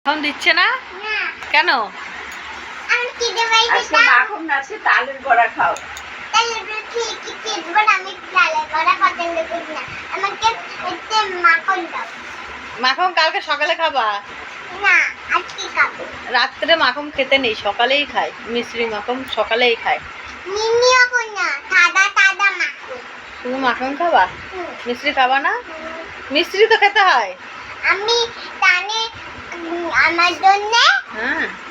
এখন দিচ্ছে না কেন? তালের বড়া খাও। মাখন কালকে সকালে খাবা? রাত্রে মাখন খেতে নেই, সকালেই খায়। মিশ্রি মাখন সকালেই খায়। শুধু মাখন খাবা, মিশ্রি খাবা না? মিশ্রি তো খেতে হয়। আমি টানে আমার জন্য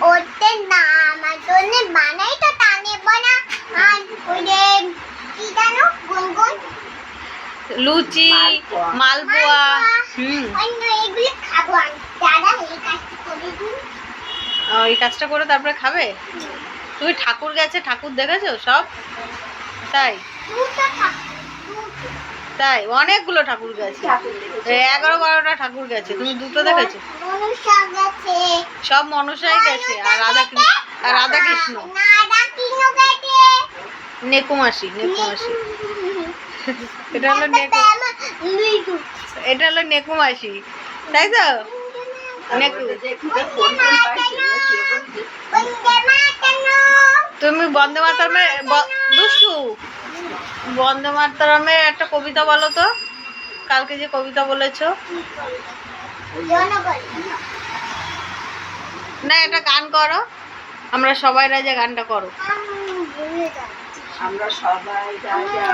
ওতে না আমার জন্য বানাই তো টানে বানা। আর ওই যে কি জানো গুনগুন লুচি মালপোয়া এগুলি খাবো আমি। দাদা এই কাজটা করে দিন। ওই কাজটা করে তারপরে খাবে? তুমি ঠাকুর গেছে, ঠাকুর দেখেছো সব? তাই তাই অনেকগুলো ঠাকুর গেছে, 11-12টা ঠাকুর গেছে। তুমি দুটো দেখেছো? সব মনসাই গেছে আর রাধা কৃষ্ণ নেকুমাসি এটা হলো নেকুমাসি, তাই তো? তুমি বন্দে মাতরমের দুষ্টু বন্দে মাতরমের একটা কবিতা বলো তো, কালকে যে কবিতা বলেছো। না একটা গান করো, আমরা সবাই রাজা গানটা করো। আমরা সবাই রাজা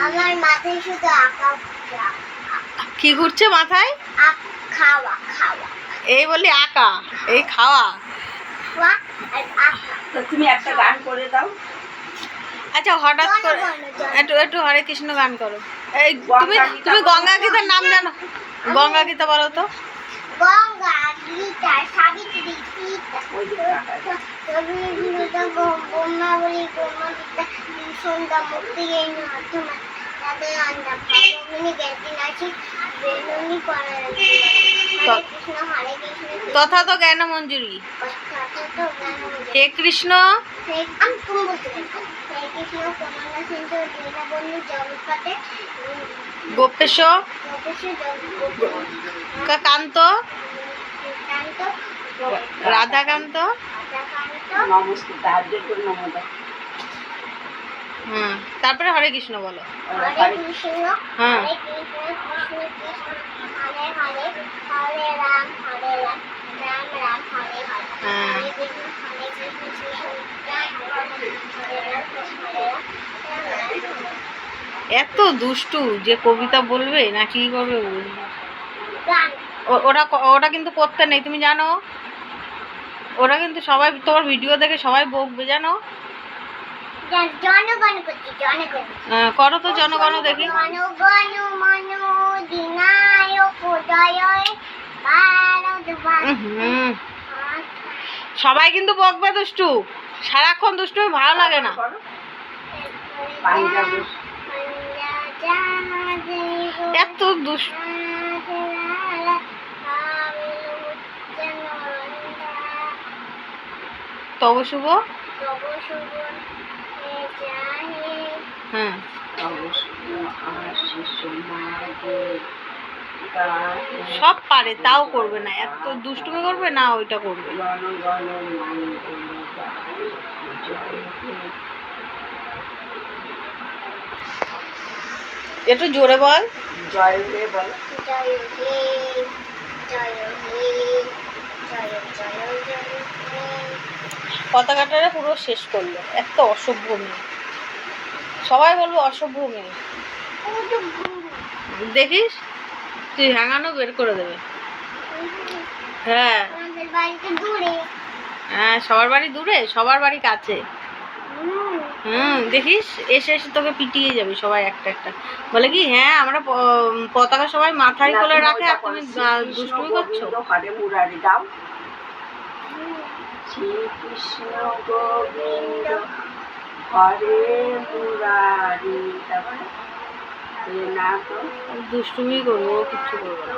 আমার মাথায় শুধু আঁকা কি ঘুরছে মাথায়? খাওয়া খাওয়া এই বলি আঁকা, এই খাওয়া। তুমি একটা গান করে দাও। আচ্ছা হঠাৎ করে একটু হরে কৃষ্ণ গান করো। এই তুমি গঙ্গা গীতার নাম জানো? গঙ্গা গীতা বলো তো। গঙ্গা গীতা সাবিত্রী সীতা ব্রহ্মাবলী ব্রহ্মগীতা সন্ধ্যা মুক্তি এই নর্ধমা তাদের আন্ডা ভাগিনী জ্ঞাতি নাচি বেলুনি পড়া হরে কৃষ্ণ তথা তো জ্ঞান মঞ্জুরি হে কৃষ্ণ। আমি তুমি বলতে হে কৃষ্ণ কমলা সিন্ধু দীনবন্ধু জগৎপতে গোপেশ কান্ত রাধাকান্ত তারপরে হরে কৃষ্ণ বলো। হরে কৃষ্ণ হ্যাঁ হরে কৃষ্ণ কৃষ্ণ কৃষ্ণ হরে হরে হরে রাম রাম রাম হরে হরে হরে কৃষ্ণ কৃষ্ণ এত দুষ্টু যে কবিতা বলবে না কি করবে ওটা কিন্তু করতে নেই, তুমি জানো? ওরা কিন্তু সবাই তোমার ভিডিও দেখে সবাই বকবে, জানো? জনগণ করছি জনগণ করো তো জনগণ দেখি। জনগণ মন অধিনায়ক জয় ভারত সবাই কিন্তু বকবে দুষ্টু, সারাক্ষণ দুষ্টু ভালো লাগে না। এত দুষ্টু তব শুভ হ্যাঁ সব পারে তাও করবে না, এত দুষ্টুমি করবে না, ওইটা করবে। একটু জোরে বল। জয় হে বল। জয় হে জয় হে জয় জয় জয় পতাকাটা পুরো শেষ করলো, এত অসভ্য মেয়ে। সবাই বলবো অসভ্য মেয়ে। দেখিস তুই হ্যাঙানো বের করে দেবে। হ্যাঁ হ্যাঁ সবার বাড়ি দূরে, সবার বাড়ি কাছে। দেখিস এসে এসে তোকে পিটিয়ে যাবে সবাই একটা একটা। বলে কি হ্যাঁ আমরা পতাকা সবাই মাথায় করে রাখে আর তুমি দুষ্টুমি করছো। হরে মুরারি দাও। শ্রী কৃষ্ণ গোবিন্দ হরে মুরারি, তারপরে না তো দুষ্টুমি করবো, কিচ্ছু করবো না।